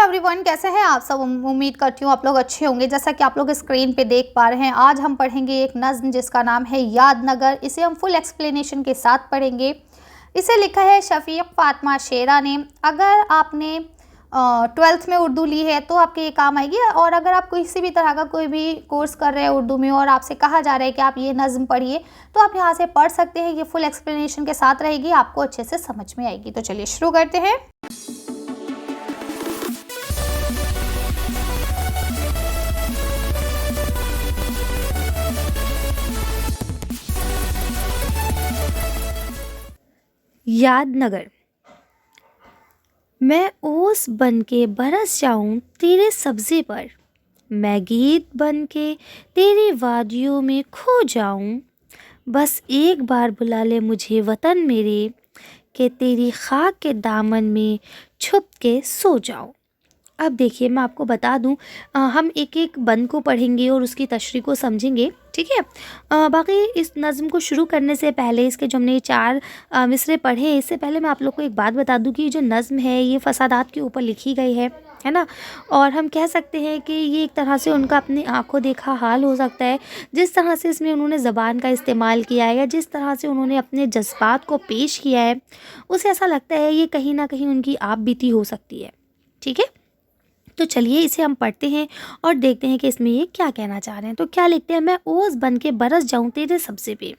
Everyone, कैसे हैं आप सब। उम्मीद करती हूँ आप लोग अच्छे होंगे। जैसा कि आप लोग स्क्रीन पे देख पा रहे हैं, आज हम पढ़ेंगे एक नज़्म जिसका नाम है यादनगर। इसे हम फुल एक्सप्लेनेशन के साथ पढ़ेंगे। इसे लिखा है शफीक फातिमा शेरा ने। अगर आपने 12th में उर्दू ली है तो आपके ये काम आएगी, और अगर आप किसी भी तरह का कोई भी कोर्स कर रहे हैं उर्दू में और आपसे कहा जा रहा है कि आप ये नज़्म पढ़िए, तो आप यहाँ से पढ़ सकते हैं। ये फुल एक्सप्लेनेशन के साथ रहेगी, आपको अच्छे से समझ में आएगी। तो चलिए शुरू करते हैं। यादनगर। मैं ओस बन के बरस जाऊं तेरे सब्ज़े पर, मैं गीत बन के तेरी वादियों में खो जाऊं। बस एक बार बुला ले मुझे वतन मेरे, कि तेरी खाक के दामन में छुप के सो जाऊं। अब देखिए, मैं आपको बता दूं, हम एक एक बंद को पढ़ेंगे और उसकी तशरीह को समझेंगे, ठीक है। बाकी इस नज़्म को शुरू करने से पहले, इसके जो हमने ये 4 मिसरे पढ़े हैं, इससे पहले मैं आप लोग को एक बात बता दूं कि ये जो नज़्म है ये फसादात के ऊपर लिखी गई है ना। और हम कह सकते हैं कि ये एक तरह से उनका अपनी आंखों देखा हाल हो सकता है। जिस तरह से इसमें उन्होंने ज़बान का इस्तेमाल किया है या जिस तरह से उन्होंने अपने जज्बात को पेश किया है, उसे ऐसा लगता है ये कहीं ना कहीं उनकी आप बीती हो सकती है, ठीक है। तो चलिए इसे हम पढ़ते हैं और देखते हैं कि इसमें ये क्या कहना चाह रहे हैं। तो क्या लिखते हैं, मैं ओस बन के बरस जाऊं तेरे सब्ज़े पे।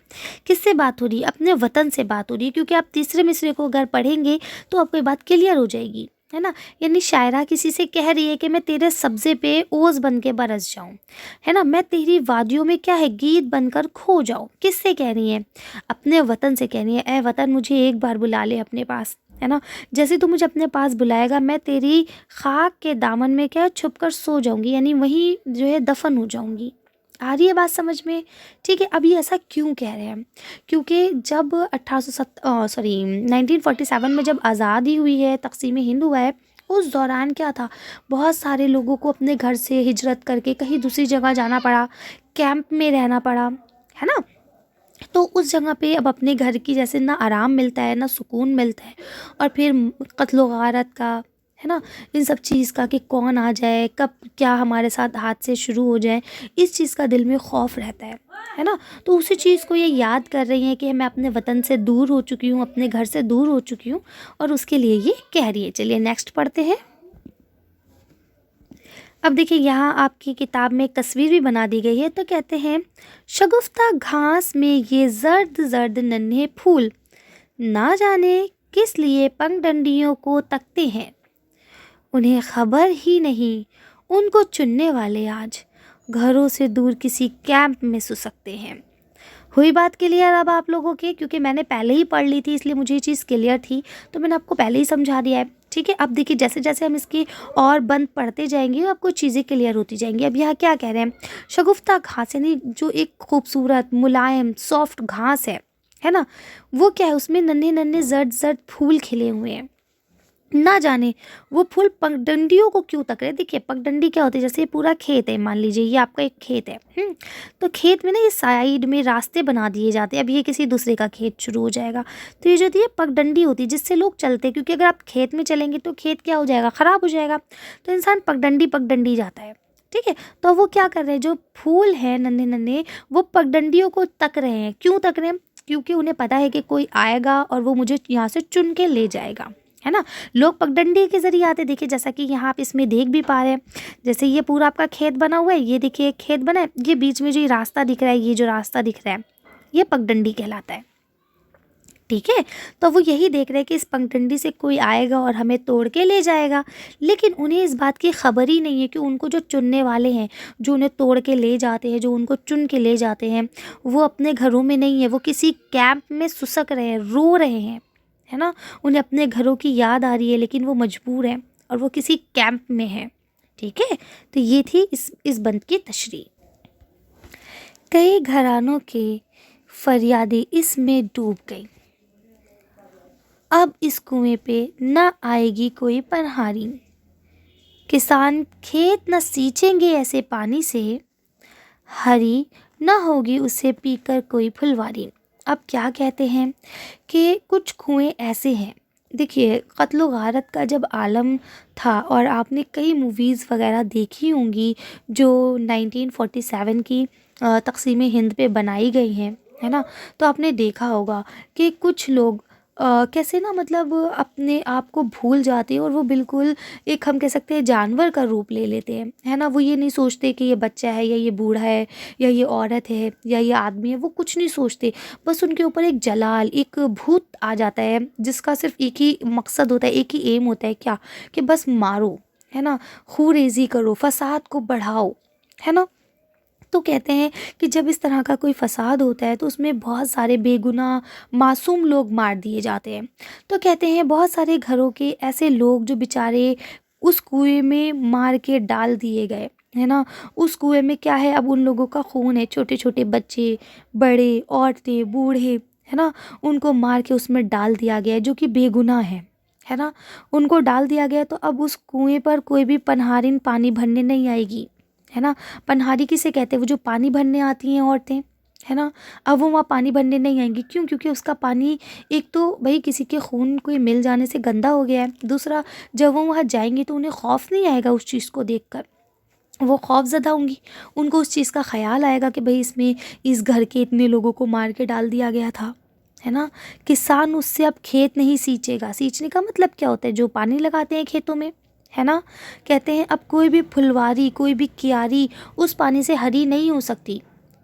किससे बात हो रही है? अपने वतन से बात हो रही है, क्योंकि आप तीसरे मिसरे को अगर पढ़ेंगे तो आपको ये बात क्लियर हो जाएगी, है ना। यानी शायरा किसी से कह रही है कि मैं तेरे सब्ज़े पे ओस बन के बरस जाऊं, है ना। मैं तेरी वादियों में क्या है, गीत बनकर खो जाऊं। किससे कह रही है? अपने वतन से कह रही है। ए वतन, मुझे एक बार बुला ले अपने पास, है ना। जैसे तू मुझे अपने पास बुलाएगा, मैं तेरी खाक के दामन में क्या छुप कर सो जाऊंगी, यानी वहीं जो है दफन हो जाऊंगी। आ रही है बात समझ में? ठीक है। अब ये ऐसा क्यों कह रहे हैं? क्योंकि जब 1947 में जब आज़ादी हुई है, तक़सीम हिंद हुआ है, उस दौरान क्या था, बहुत सारे लोगों को अपने घर से हिजरत करके कहीं दूसरी जगह जाना पड़ा, कैंप में रहना पड़ा, है ना। तो उस जगह पे अब अपने घर की जैसे ना आराम मिलता है ना सुकून मिलता है, और फिर कत्लो गारत का, है ना, इन सब चीज़ का कि कौन आ जाए, कब क्या हमारे साथ हादसे शुरू हो जाए, इस चीज़ का दिल में खौफ रहता है ना। तो उसी चीज़ को ये याद कर रही हैं कि मैं अपने वतन से दूर हो चुकी हूँ, अपने घर से दूर हो चुकी हूँ, और उसके लिए ये कह रही है। चलिए नेक्स्ट पढ़ते हैं। अब देखिए, यहाँ आपकी किताब में एक तस्वीर भी बना दी गई है। तो कहते हैं, शगुफ्ता घास में ये जर्द जर्द नन्हे फूल, ना जाने किस लिए पगडंडियों को तकते हैं। उन्हें खबर ही नहीं, उनको चुनने वाले आज घरों से दूर किसी कैंप में सो सकते हैं। हुई बात क्लियर अब आप लोगों की? क्योंकि मैंने पहले ही पढ़ ली थी, इसलिए मुझे ये चीज़ क्लियर थी, तो मैंने आपको पहले ही समझा दिया है, ठीक है। अब देखिए, जैसे जैसे हम इसकी और बंद पढ़ते जाएंगे आपको चीज़ें क्लियर होती जाएंगी। अब यहाँ क्या कह रहे हैं, शगुफ्ता घास यानी जो एक खूबसूरत मुलायम सॉफ्ट घास है ना, वो क्या है, उसमें नन्हे नन्हे जर्द जर्द फूल खिले हुए हैं। ना जाने वो फूल पगडंडियों को क्यों तक रहे। देखिए, पगडंडी क्या होती है, जैसे ये पूरा खेत है, मान लीजिए ये आपका एक खेत है, तो खेत में ना ये साइड में रास्ते बना दिए जाते हैं। अब ये किसी दूसरे का खेत शुरू हो जाएगा, तो ये जो होती है पगडंडी होती है जिससे लोग चलते हैं, क्योंकि अगर आप खेत में चलेंगे तो खेत क्या हो जाएगा, ख़राब हो जाएगा। तो इंसान पगडंडी पगडंडी जाता है, ठीक है। तो वो क्या कर रहे हैं, जो फूल हैं नन्हे नन्हे, वो पगडंडियों को तक रहे हैं। क्यों तक रहे हैं? क्योंकि उन्हें पता है कि कोई आएगा और वो मुझे यहाँ से चुन के ले जाएगा, है ना। लोग पगडंडी के ज़रिए आते, देखिए जैसा कि यहाँ आप इसमें देख भी पा रहे हैं। जैसे ये पूरा आपका खेत बना हुआ है, ये देखिए एक खेत बना है, ये बीच में जो ये रास्ता दिख रहा है, ये जो रास्ता दिख रहा है, ये पगडंडी कहलाता है, ठीक है। तो वो यही देख रहे हैं कि इस पगडंडी से कोई आएगा और हमें तोड़ के ले जाएगा, लेकिन उन्हें इस बात की खबर ही नहीं है कि उनको जो चुनने वाले हैं, जो उन्हें तोड़ के ले जाते हैं, जो उनको चुन के ले जाते हैं, वो अपने घरों में नहीं है, वो किसी कैंप में सुसक रहे हैं, रो रहे हैं, है ना। उन्हें अपने घरों की याद आ रही है, लेकिन वो मजबूर हैं और वो किसी कैंप में है, ठीक है। तो ये थी इस बंद की तशरीह। कई घरानों के फरियादें इसमें डूब गई, अब इस कुएं पे न आएगी कोई पनहारी। किसान खेत न सींचेंगे ऐसे पानी से, हरी न होगी उसे पीकर कोई फुलवारी। अब क्या कहते हैं कि कुछ कुएं ऐसे हैं देखिए, क़त्ल व गारत का जब आलम था और आपने कई मूवीज़ वग़ैरह देखी होंगी जो 1947 की तक़सीम हिंद पे बनाई गई हैं, है ना? तो आपने देखा होगा कि कुछ लोग कैसे ना मतलब अपने आप को भूल जाते हैं और वो बिल्कुल एक हम कह सकते हैं जानवर का रूप ले लेते हैं, है ना? वो ये नहीं सोचते कि ये बच्चा है या ये बूढ़ा है या ये औरत है या ये आदमी है, वो कुछ नहीं सोचते। बस उनके ऊपर एक जलाल, एक भूत आ जाता है जिसका सिर्फ़ एक ही मकसद होता है, एक ही एम होता है क्या? कि बस मारो, है ना? खूरेज़ी करो, फ़साद को बढ़ाओ, है ना? तो कहते हैं कि जब इस तरह का कोई फ़साद होता है तो उसमें बहुत सारे बेगुनाह मासूम लोग मार दिए जाते हैं। तो कहते हैं बहुत सारे घरों के ऐसे लोग जो बेचारे उस कुएँ में मार के डाल दिए गए, है ना? उस कुएँ में क्या है, अब उन लोगों का खून है, छोटे-छोटे बच्चे, बड़े, औरतें, बूढ़े, है ना? उनको मार के उसमें डाल दिया गया है जो कि बेगुनाह हैं, है ना? उनको डाल दिया गया है तो अब उस कुएँ पर कोई भी पनहारिन पानी भरने नहीं आएगी, है ना? पनहारी किसे कहते हैं? वो जो पानी भरने आती हैं औरतें, है ना? अब वो वहाँ पानी भरने नहीं आएँगी, क्यों? क्योंकि उसका पानी एक तो भई किसी के खून कोई मिल जाने से गंदा हो गया है। दूसरा, जब वो वहाँ जाएँगी तो उन्हें खौफ़ नहीं आएगा उस चीज़ को देखकर। वो खौफ़ज़दा होंगी। उनको उस चीज़ का ख़्याल आएगा कि भई इसमें इस घर के इतने लोगों को मार के डाल दिया गया था, है ना? किसान उससे अब खेत नहीं सींचेगा। सींचने का मतलब क्या होता है? जो पानी लगाते हैं खेतों में, है ना? कहते हैं अब कोई भी फुलवारी, कोई भी क्यारी उस पानी से हरी नहीं हो सकती।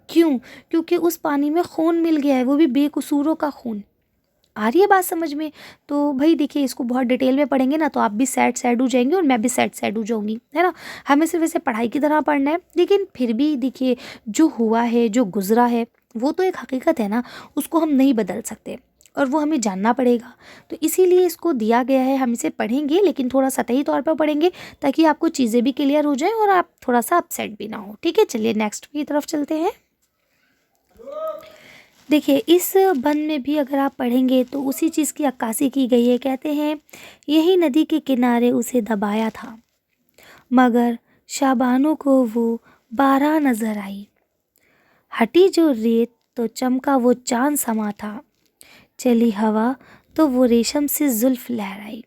क्यों? क्योंकि उस पानी में खून मिल गया है, वो भी बेकसूरों का खून। आ रही है बात समझ में? तो भई देखिए, इसको बहुत डिटेल में पढ़ेंगे ना तो आप भी सैड सैड हो जाएँगे और मैं भी सैड सैड हो जाऊँगी, है ना? हमें सिर्फ़ इसे पढ़ाई की तरह पढ़ना है, लेकिन फिर भी देखिए जो हुआ है, जो गुज़रा है, वो तो एक हकीकत है ना, उसको हम नहीं बदल सकते और वो हमें जानना पड़ेगा। तो इसीलिए इसको दिया गया है, हम इसे पढ़ेंगे लेकिन थोड़ा सतही तौर पर पढ़ेंगे ताकि आपको चीज़ें भी क्लियर हो जाएँ और आप थोड़ा-सा अपसेट भी ना हो। ठीक है? चलिए नेक्स्ट की तरफ चलते हैं। देखिए, इस बंद में भी अगर आप पढ़ेंगे तो उसी चीज़ की अक्कासी की गई है। कहते हैं, यही नदी के किनारे उसे दबाया था, मगर शाबानों को वो बारह नज़र आई। हटी जो रेत तो चमका वो चाँद समा था, चली हवा तो वो रेशम से जुल्फ़ लहराई।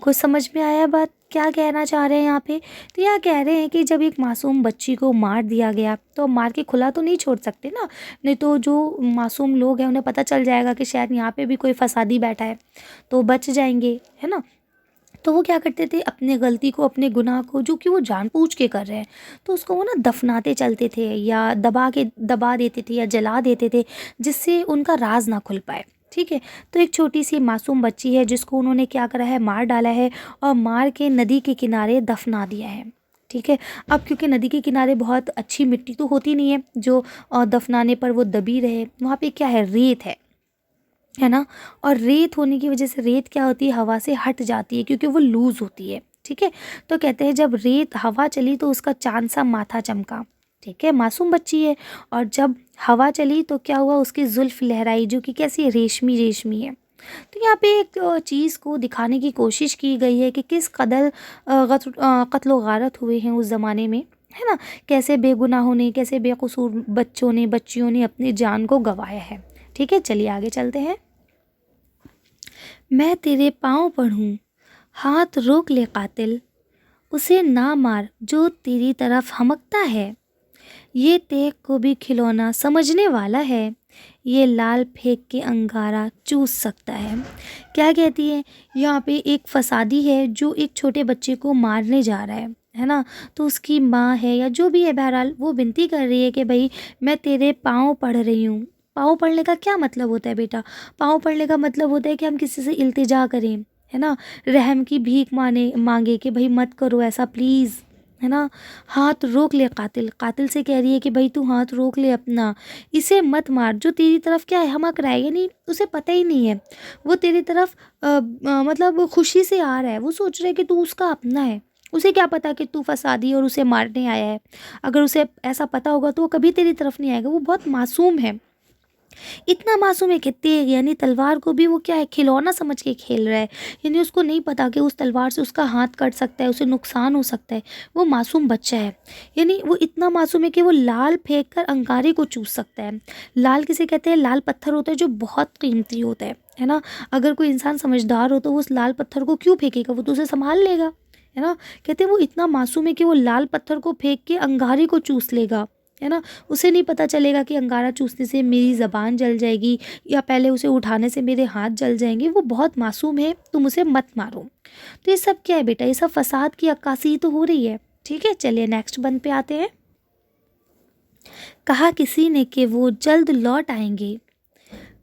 कुछ समझ में आया बात क्या कहना चाह रहे हैं यहाँ पे? तो यहाँ कह रहे हैं कि जब एक मासूम बच्ची को मार दिया गया तो मार के खुला तो नहीं छोड़ सकते ना, नहीं तो जो मासूम लोग हैं उन्हें पता चल जाएगा कि शायद यहाँ पे भी कोई फसादी बैठा है, तो बच जाएंगे, है ना? तो वो क्या करते थे, अपने गलती को, अपने गुनाह को जो कि वो जानबूझ के कर रहे हैं, तो उसको वो ना दफनाते चलते थे या दबा देते थे या जला देते थे, जिससे उनका राज ना खुल पाए। ठीक है? तो एक छोटी सी मासूम बच्ची है जिसको उन्होंने क्या करा है, मार डाला है और मार के नदी के किनारे दफना दिया है। ठीक है? अब क्योंकि नदी के किनारे बहुत अच्छी मिट्टी तो होती नहीं है जो दफनाने पर वो दबी रहे, वहाँ पे क्या है, रेत है ना? और रेत होने की वजह से रेत क्या होती है, हवा से हट जाती है क्योंकि वो लूज़ होती है। ठीक है? तो कहते हैं जब रेत हवा चली तो उसका चाँद सा माथा चमका। ठीक है? मासूम बच्ची है और जब हवा चली तो क्या हुआ, उसकी जुल्फ़ लहराई जो कि कैसी है, रेशमी रेशमी है। तो यहाँ पे एक चीज़ को दिखाने की कोशिश की गई है कि किस कदर क़त्ल व गारत हुए हैं उस ज़माने में, है ना? कैसे बेगुनाहों ने, कैसे बेकसूर बच्चों ने, बच्चियों ने अपनी जान को गँवाया है। ठीक है? चलिए आगे चलते हैं। मैं तेरे पाँव पढ़ूँ, हाथ रोक ले कातिल, उसे ना मार जो तेरी तरफ हमकता है। ये तेग को भी खिलौना समझने वाला है, ये लाल फेंक के अंगारा चूस सकता है। क्या कहती है, यहाँ पे एक फसादी है जो एक छोटे बच्चे को मारने जा रहा है ना? तो उसकी माँ है या जो भी है, बहरहाल वो विनती कर रही है कि भाई मैं तेरे पाँव पढ़ रही हूँ। पाँव पढ़ने का क्या मतलब होता है बेटा? पाँव पढ़ने का मतलब होता है कि हम किसी से इल्तिजा करें, है ना? रहम की भीख मांगे कि भाई मत करो ऐसा प्लीज़, है ना? हाथ रोक ले कातिल, कातिल से कह रही है कि भाई तू हाथ रोक ले अपना, इसे मत मार जो तेरी तरफ क्या है, हमक रहा है, यानी उसे पता ही नहीं है, वो तेरी तरफ मतलब खुशी से आ रहा है, वो सोच रहा है कि तू उसका अपना है, उसे क्या पता कि तू फसादी और उसे मारने आया है। अगर उसे ऐसा पता होगा तो वो कभी तेरी तरफ नहीं आएगा, वो बहुत मासूम है। इतना मासूम है कि तेग यानी तलवार को भी वो क्या है, खिलौना समझ के खेल रहा है। यानी उसको नहीं पता कि उस तलवार से उसका हाथ कट सकता है, उसे नुकसान हो सकता है। वो मासूम बच्चा है। यानी वो इतना मासूम है कि वो लाल फेंक कर अंगारे को चूस सकता है। लाल किसे कहते हैं? लाल पत्थर होता है जो बहुत कीमती होता है ना। अगर कोई इंसान समझदार हो तो वो उस लाल पत्थर को क्यों फेंकेगा, वो तो उसे संभाल लेगा, है ना। कहते हैं वो इतना मासूम है कि वो लाल पत्थर को फेंक के अंगारे को चूस लेगा, है ना। उसे नहीं पता चलेगा कि अंगारा चूसने से मेरी ज़बान जल जाएगी या पहले उसे उठाने से मेरे हाथ जल जाएंगे। वो बहुत मासूम है, तुम उसे मत मारो। तो ये सब क्या है बेटा? ये सब फसाद की अक्कासी तो हो रही है। ठीक है, चलिए नेक्स्ट बंद पे आते हैं। कहा किसी ने कि वो जल्द लौट आएंगे,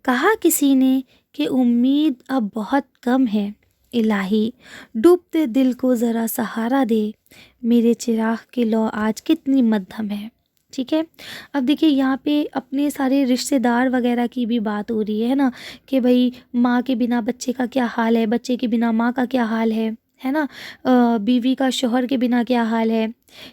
कहा किसी ने कि उम्मीद अब बहुत कम है। इलाही डूबते दिल को ज़रा सहारा दे, मेरे चिराग की लौ आज कितनी मध्यम है। ठीक है, अब देखिए यहाँ पे अपने सारे रिश्तेदार वगैरह की भी बात हो रही है ना, कि भाई माँ के बिना बच्चे का क्या हाल है, बच्चे के बिना माँ का क्या हाल है ना। बीवी का शौहर के बिना क्या हाल है,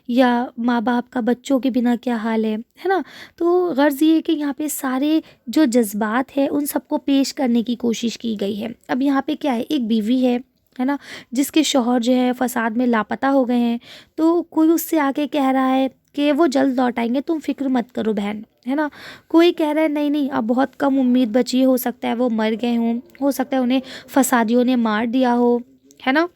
या माँ बाप का बच्चों के बिना क्या हाल है ना। तो गर्ज़ ये है कि यहाँ पे सारे जो जज्बात है उन सबको पेश करने की कोशिश की गई है। अब यहाँ पे क्या है, एक बीवी है ना, जिसके शौहर जो है फसाद में लापता हो गए हैं। तो कोई उससे आके कह रहा है कि वो जल्द लौट आएंगे, तुम फिक्र मत करो बहन, है ना। कोई कह रहा है नहीं नहीं, अब बहुत कम उम्मीद बची है, हो सकता है वो मर गए हों, हो सकता है उन्हें फसादियों ने मार दिया हो, है ना।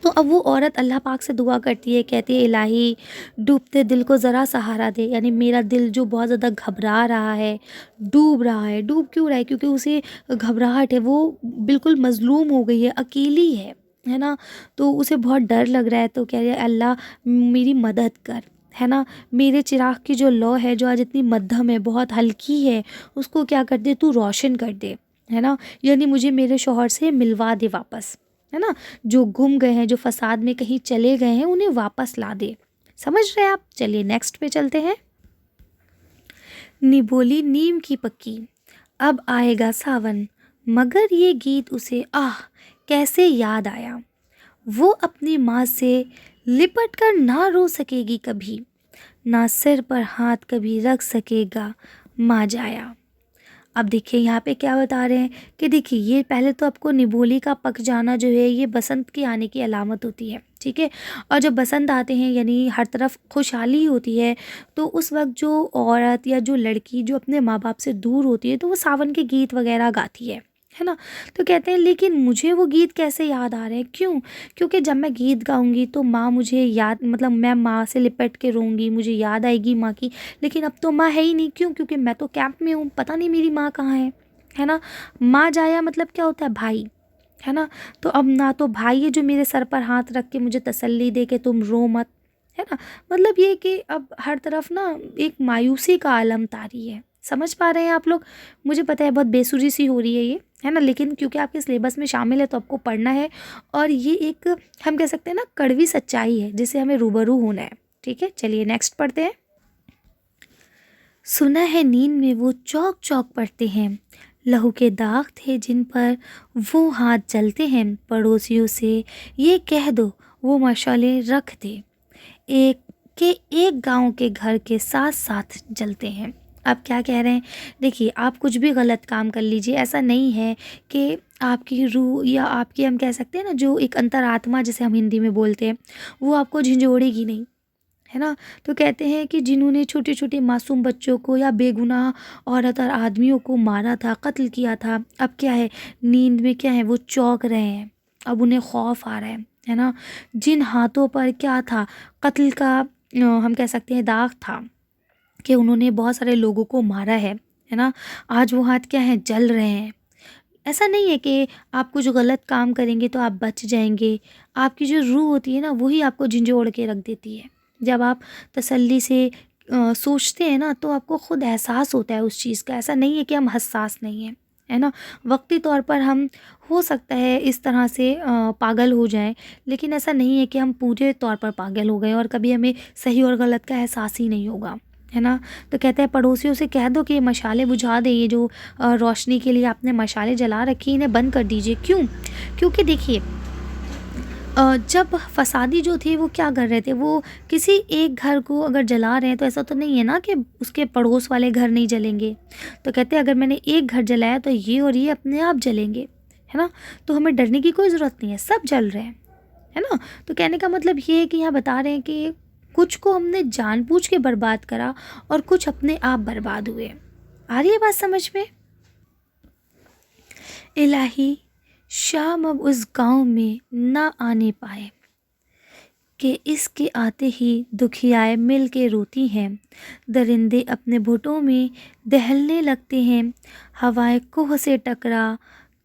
तो अब वो औरत अल्लाह पाक से दुआ करती है, कहती है इलाही डूबते दिल को ज़रा सहारा दे, यानी मेरा दिल जो बहुत ज़्यादा घबरा रहा है, डूब रहा है। डूब क्यों रहा है? क्योंकि उसे घबराहट है, वो बिल्कुल मज़लूम हो गई है, अकेली है ना। तो उसे बहुत डर लग रहा है। तो कह रही है अल्लाह मेरी मदद कर, है ना। मेरे चिराग की जो लौ है जो आज इतनी मध्यम है, बहुत हल्की है, उसको क्या कर दे तू, रोशन कर दे, है ना। यानी मुझे मेरे शौहर से मिलवा दे वापस, है ना। जो गुम गए हैं, जो फसाद में कहीं चले गए हैं, उन्हें वापस ला दे। समझ रहे हैं आप? चलिए नेक्स्ट पे चलते हैं। निबोली नीम की पक्की, अब आएगा सावन, मगर ये गीत उसे आह कैसे याद आया। वो अपनी माँ से लिपट कर ना रो सकेगी कभी, ना सिर पर हाथ कभी रख सकेगा माँ जाया। अब देखिए यहाँ पे क्या बता रहे हैं कि देखिए ये पहले तो आपको निबोली का पक जाना जो है ये बसंत के आने की अलामत होती है। ठीक है, और जब बसंत आते हैं यानी हर तरफ खुशहाली होती है, तो उस वक्त जो औरत या जो लड़की जो अपने माँ बाप से दूर होती है तो वो सावन के गीत वगैरह गाती है ना। तो कहते हैं लेकिन मुझे वो गीत कैसे याद आ रहे हैं, क्यों? क्योंकि जब मैं गीत गाऊंगी तो माँ मुझे याद, मतलब मैं माँ से लिपट के रोऊंगी, मुझे याद आएगी माँ की। लेकिन अब तो माँ है ही नहीं, क्यों? क्योंकि मैं तो कैंप में हूँ, पता नहीं मेरी माँ कहाँ है ना। माँ जाया मतलब क्या होता है, भाई, है ना। तो अब ना तो भाई है जो मेरे सर पर हाथ रख के मुझे तसल्ली दे के तुम रो मत, है ना। मतलब ये कि अब हर तरफ ना एक मायूसी का आलम तारी है। समझ पा रहे हैं आप लोग? मुझे पता है बहुत बेसुरी सी हो रही है ये, है ना, लेकिन क्योंकि आपके सिलेबस में शामिल है तो आपको पढ़ना है। और ये एक हम कह सकते हैं ना कड़वी सच्चाई है जिससे हमें रूबरू होना है। ठीक है, चलिए नेक्स्ट पढ़ते हैं। सुना है नींद में वो चौक चौक पड़ते हैं, लहू के दाग थे जिन पर वो हाथ जलते हैं। पड़ोसियों से ये कह दो वो मशाले रख दे, एक के एक गांव के घर के साथ साथ जलते हैं। अब क्या कह रहे हैं? देखिए आप कुछ भी गलत काम कर लीजिए, ऐसा नहीं है कि आपकी रूह या आपकी हम कह सकते हैं ना जो एक अंतरात्मा जिसे हम हिंदी में बोलते हैं वो आपको झंझोड़ेगी नहीं, है ना। तो कहते हैं कि जिन्होंने छोटे छोटे मासूम बच्चों को या बेगुनाह औरत और आदमियों को मारा था, कत्ल किया था, अब क्या है, नींद में क्या है वो चौंक रहे हैं, अब उन्हें खौफ आ रहा है ना। जिन हाथों पर क्या था, कत्ल का हम कह सकते हैं दाग था कि उन्होंने बहुत सारे लोगों को मारा है ना, आज वो हाथ क्या है, जल रहे हैं। ऐसा नहीं है कि आप कुछ गलत काम करेंगे तो आप बच जाएंगे, आपकी जो रूह होती है ना वही आपको झंझोड़ के रख देती है। जब आप तसल्ली से सोचते हैं ना तो आपको खुद एहसास होता है उस चीज़ का। ऐसा नहीं है कि हम हसास नहीं हैं, है ना। वक्ती तौर पर हम हो सकता है इस तरह से पागल हो जाएं, लेकिन ऐसा नहीं है कि हम पूरे तौर पर पागल हो गए और कभी हमें सही और गलत का एहसास ही नहीं होगा, है ना। तो कहते हैं पड़ोसियों से कह दो कि ये मशाले बुझा दें, ये जो रोशनी के लिए आपने मशाले जला रखी इन्हें बंद कर दीजिए। क्यों? क्योंकि देखिए जब फसादी जो थे वो क्या कर रहे थे, वो किसी एक घर को अगर जला रहे हैं तो ऐसा तो नहीं है ना कि उसके पड़ोस वाले घर नहीं जलेंगे। तो कहते हैं अगर मैंने एक घर जलाया तो ये और ये अपने आप जलेंगे, है ना। तो हमें डरने की कोई ज़रूरत नहीं है, सब जल रहे हैं, है ना। तो कहने का मतलब ये है कि यहाँ बता रहे हैं कि कुछ को हमने जानबूझ के बर्बाद करा और कुछ अपने आप बर्बाद हुए। आ रही है बात समझ में? इलाही, शाम अब उस गांव में ना आने पाए कि इसके आते ही दुखियाए मिल के रोती हैं। दरिंदे अपने भुटों में दहलने लगते हैं, हवाएं कोह से टकरा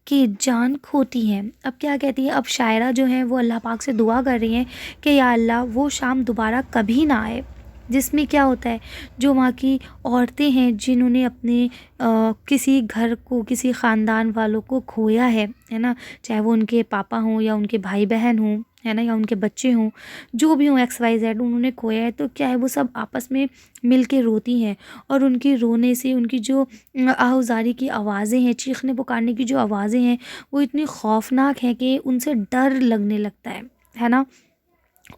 की जान खोती हैं। अब क्या कहती है, अब शायरा जो हैं वो अल्लाह पाक से दुआ कर रही हैं कि या अल्लाह वो शाम दोबारा कभी ना आए, जिसमें क्या होता है, जो वहाँ की औरतें हैं जिन्होंने अपने किसी घर को, किसी ख़ानदान वालों को खोया है ना, चाहे वो उनके पापा हों या उनके भाई बहन हों, है ना, या उनके बच्चे हों, जो भी हों XYZ उन्होंने खोया है, तो क्या है वो सब आपस में मिल के रोती हैं। और उनकी रोने से उनकी जो आहुजारी की आवाज़ें हैं, चीखने पुकारने की जो आवाज़ें हैं, वो इतनी खौफनाक हैं कि उनसे डर लगने लगता है ना।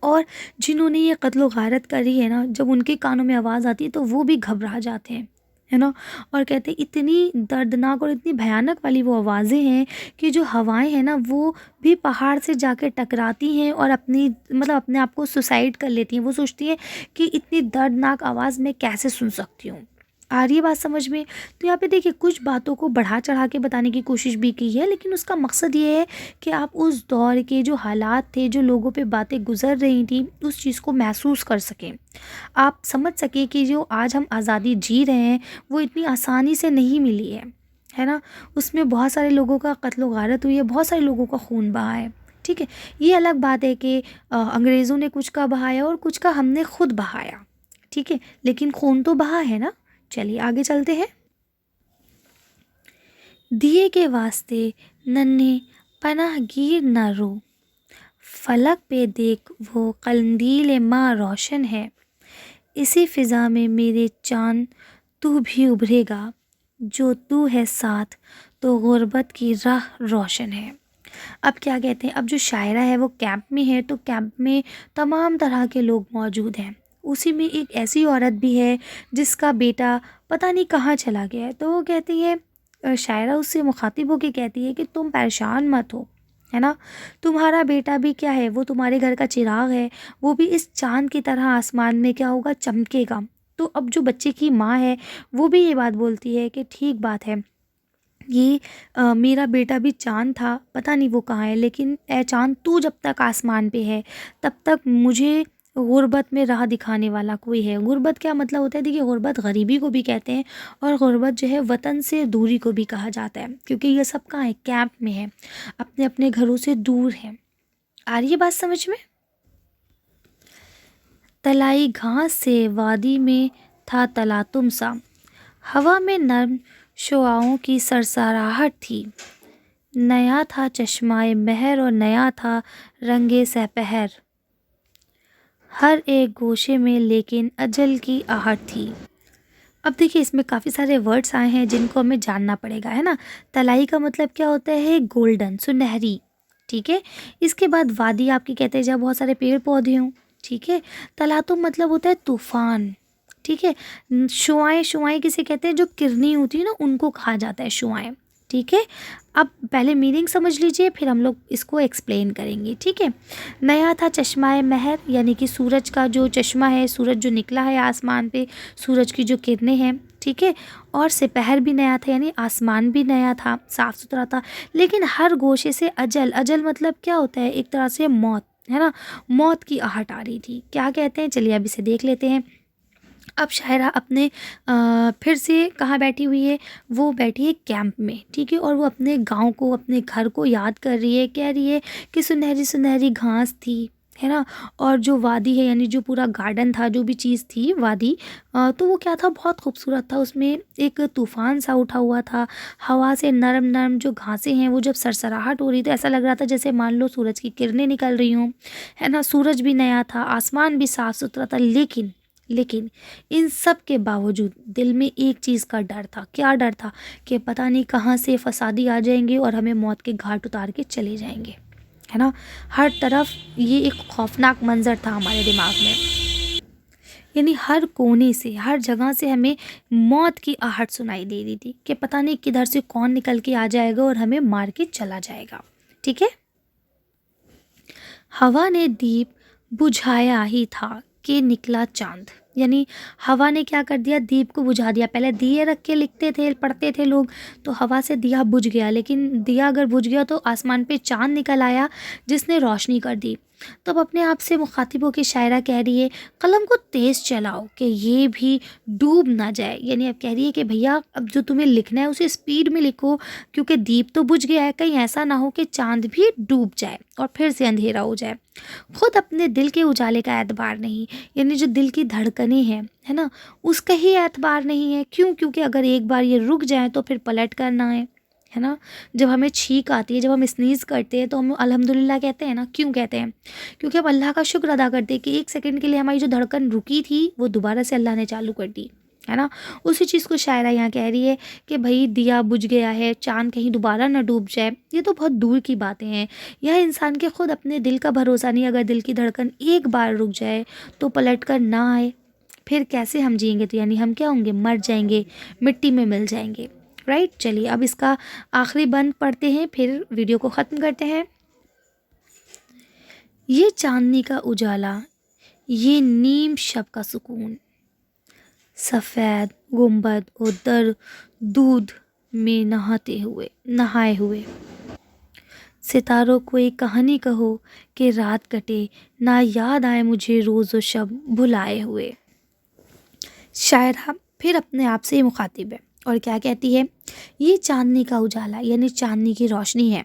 और जिन्होंने ये कत्ल गारत करी है ना, जब उनके कानों में आवाज़ आती है तो वो भी घबरा जाते हैं, है ना। और कहते हैं इतनी दर्दनाक और इतनी भयानक वाली वो आवाज़ें हैं कि जो हवाएं हैं ना वो भी पहाड़ से जाके टकराती हैं और अपनी मतलब अपने आप को सुसाइड कर लेती हैं। वो सोचती हैं कि इतनी दर्दनाक आवाज़ मैं कैसे सुन सकती हूँ। आ रही है बात समझ में? तो यहाँ पे देखिए कुछ बातों को बढ़ा चढ़ा के बताने की कोशिश भी की है, लेकिन उसका मकसद ये है कि आप उस दौर के जो हालात थे, जो लोगों पे बातें गुजर रही थी, उस चीज़ को महसूस कर सकें। आप समझ सकें कि जो आज हम आज़ादी जी रहे हैं वो इतनी आसानी से नहीं मिली है ना। उसमें बहुत सारे लोगों का कत्ल गारत हुई है, बहुत सारे लोगों का खून बहा है, ठीक है। ये अलग बात है कि अंग्रेज़ों ने कुछ का बहाया और कुछ का हमने खुद बहाया, ठीक है, लेकिन खून तो बहा है ना। चलिए आगे चलते हैं। दिए के वास्ते नन्हे पनाहगीर न रो, फलक पे देख वो कंदील माँ रोशन है। इसी फ़िज़ा में मेरे चाँद तू भी उभरेगा, जो तू है साथ तो गुर्बत की राह रोशन है। अब क्या कहते हैं, अब जो शायरा है वो कैंप में है, तो कैंप में तमाम तरह के लोग मौजूद हैं। उसी में एक ऐसी औरत भी है जिसका बेटा पता नहीं कहाँ चला गया है। तो वो कहती है, शायरा उससे मुखातिब होकर कहती है कि तुम परेशान मत हो, है ना। तुम्हारा बेटा भी क्या है, वो तुम्हारे घर का चिराग है, वो भी इस चाँद की तरह आसमान में क्या होगा, चमकेगा। तो अब जो बच्चे की माँ है वो भी ये बात बोलती है कि ठीक बात है, ये मेरा बेटा भी चाँद था, पता नहीं वो कहाँ है, लेकिन ए चाँद तू जब तक आसमान पे है तब तक मुझे गुर्बत में राह दिखाने वाला कोई है। गुर्बत क्या मतलब होता है, देखिए गुर्बत गरीबी को भी कहते हैं और गुर्बत जो है वतन से दूरी को भी कहा जाता है, क्योंकि ये सब कहाँ है, कैंप में है, अपने अपने घरों से दूर है। आ रही है बात समझ में? तलाई घास से वादी में था तलातुम सा, हवा में नर्म शुआओं की सरसराहट थी। नया था चश्माए महर और नया था रंगे सहपहर, हर एक गोशे में लेकिन अजल की आहट थी। अब देखिए इसमें काफ़ी सारे वर्ड्स आए हैं जिनको हमें जानना पड़ेगा, है ना। तलाई का मतलब क्या होता है, गोल्डन, सुनहरी, ठीक है। इसके बाद वादी आपकी कहते हैं जहाँ बहुत सारे पेड़ पौधे हों, ठीक है। तलातुम मतलब होता है तूफ़ान, ठीक है। शुआएं, शुआएं किसे कहते हैं, जो किरनी होती है ना उनको कहा जाता है शुआएं, ठीक है। अब पहले मीनिंग समझ लीजिए फिर हम लोग इसको एक्सप्लेन करेंगे, ठीक है। नया था चश्माए महर, यानी कि सूरज का जो चश्मा है, सूरज जो निकला है आसमान पे, सूरज की जो किरणें हैं, ठीक है। और सिपहर भी नया था, यानी आसमान भी नया था, साफ़ सुथरा था। लेकिन हर गोशे से अजल, अजल मतलब क्या होता है, एक तरह से मौत, है ना, मौत की आहट आ रही थी। क्या कहते हैं, चलिए अब इसे देख लेते हैं। अब शायरा अपने फिर से कहाँ बैठी हुई है, वो बैठी है कैंप में, ठीक है। और वो अपने गांव को, अपने घर को याद कर रही है, कह रही है कि सुनहरी सुनहरी घास थी, है ना। और जो वादी है, यानी जो पूरा गार्डन था, जो भी चीज़ थी वादी, तो वो क्या था, बहुत खूबसूरत था। उसमें एक तूफ़ान सा उठा हुआ था, हवा से नरम नरम जो घासें हैं वो जब सरसराहट हो रही तो ऐसा लग रहा था जैसे मान लो सूरज की किरणें निकल रही हों, है ना। सूरज भी नया था, आसमान भी साफ़ सुथरा था। लेकिन इन सब के बावजूद दिल में एक चीज़ का डर था। क्या डर था, कि पता नहीं कहाँ से फसादी आ जाएंगे और हमें मौत के घाट उतार के चले जाएंगे, है ना। हर तरफ ये एक खौफनाक मंजर था हमारे दिमाग में, यानी हर कोने से, हर जगह से हमें मौत की आहट सुनाई दे रही थी कि पता नहीं किधर से कौन निकल के आ जाएगा और हमें मार के चला जाएगा। ठीक है। हवा ने दीप बुझाया ही था कि निकला चांद, यानी हवा ने क्या कर दिया, दीप को बुझा दिया। पहले दिए रख के लिखते थे, पढ़ते थे लोग, तो हवा से दिया बुझ गया, लेकिन दिया अगर बुझ गया तो आसमान पे चांद निकल आया जिसने रोशनी कर दी। तो अब अपने आप से मुखातिबों की शायरा कह रही है, कलम को तेज़ चलाओ कि ये भी डूब ना जाए। यानी अब कह रही है कि भैया अब जो तुम्हें लिखना है उसे स्पीड में लिखो, क्योंकि दीप तो बुझ गया है, कहीं ऐसा ना हो कि चांद भी डूब जाए और फिर से अंधेरा हो जाए। खुद अपने दिल के उजाले का एतबार नहीं, यानी जो दिल की धड़कनें हैं, है ना, उसका ही एतबार नहीं है। क्यों? क्योंकि अगर एक बार ये रुक जाए तो फिर पलट कर ना आए, है ना। जब हमें छींक आती है, जब हम स्नीज़ करते हैं तो हम अल्हम्दुलिल्लाह कहते हैं ना। क्यों कहते हैं? क्योंकि हम अल्लाह का शुक्र अदा करते हैं कि एक सेकंड के लिए हमारी जो धड़कन रुकी थी वो दोबारा से अल्लाह ने चालू कर दी, है ना। उसी चीज़ को शायरा यहाँ कह रही है कि भाई दिया बुझ गया है, चाँद कहीं दोबारा ना डूब जाए, ये तो बहुत दूर की बातें हैं। यह इंसान के खुद अपने दिल का भरोसा नहीं, अगर दिल की धड़कन एक बार रुक जाए तो पलट कर ना आए, फिर कैसे हम जिएंगे? तो यानी हम क्या होंगे? मर जाएंगे, मिट्टी में मिल जाएंगे। राइट। चलिए अब इसका आखिरी बंद पढ़ते हैं, फिर वीडियो को ख़त्म करते हैं। ये चांदनी का उजाला, ये नीम शब का सुकून, सफ़ेद गुंबद और दर दूध में नहाए हुए सितारों को एक कहानी कहो कि रात कटे ना, याद आए मुझे रोज़ व शब भुलाए हुए। शायरा फिर अपने आप से ही मुखातिब है और क्या कहती है, ये चांदनी का उजाला यानी चांदनी की रोशनी है,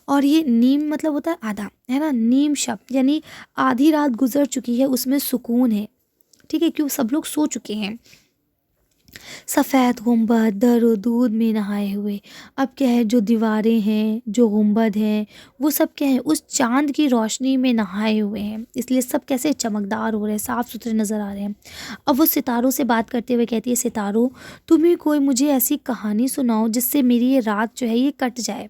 और ये नीम मतलब होता है आधा, है ना। नीम शब्द यानी आधी रात गुजर चुकी है, उसमें सुकून है। ठीक है, क्यों? सब लोग सो चुके हैं। सफ़ेद गुंबद दर व दूध में नहाए हुए, अब क्या है, जो दीवारें हैं, जो गुंबद हैं, वो सब क्या है, उस चांद की रोशनी में नहाए हुए हैं, इसलिए सब कैसे चमकदार हो रहे हैं, साफ़ सुथरे नज़र आ रहे हैं। अब वो सितारों से बात करते हुए कहती है, सितारों तुम्हें कोई मुझे ऐसी कहानी सुनाओ जिससे मेरी ये रात जो है ये कट जाए,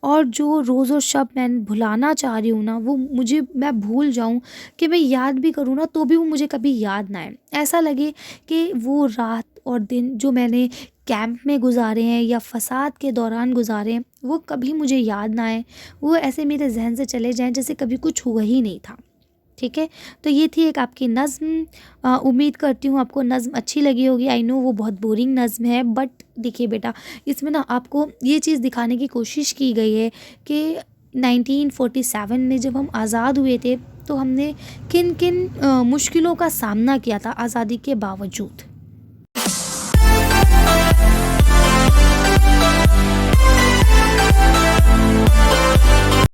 और जो रोज़ और शब मैं भुलाना चाह रही हूँ ना, वो मुझे मैं भूल जाऊँ, कि मैं याद भी करूँ ना तो भी वो मुझे कभी याद ना आए। ऐसा लगे कि वो रात और दिन जो मैंने कैंप में गुजारे हैं या फसाद के दौरान गुजारे हैं, वो कभी मुझे याद ना आए, वो ऐसे मेरे जहन से चले जाएं जैसे कभी कुछ हुआ ही नहीं था। ठीक है, तो ये थी एक आपकी नज़्म। उम्मीद करती हूँ आपको नज़्म अच्छी लगी होगी। आई नो वो बहुत बोरिंग नज़्म है, बट देखिए बेटा, इसमें ना आपको ये चीज़ दिखाने की कोशिश की गई है कि 1947 में जब हम आज़ाद हुए थे तो हमने किन किन मुश्किलों का सामना किया था आज़ादी के बावजूद।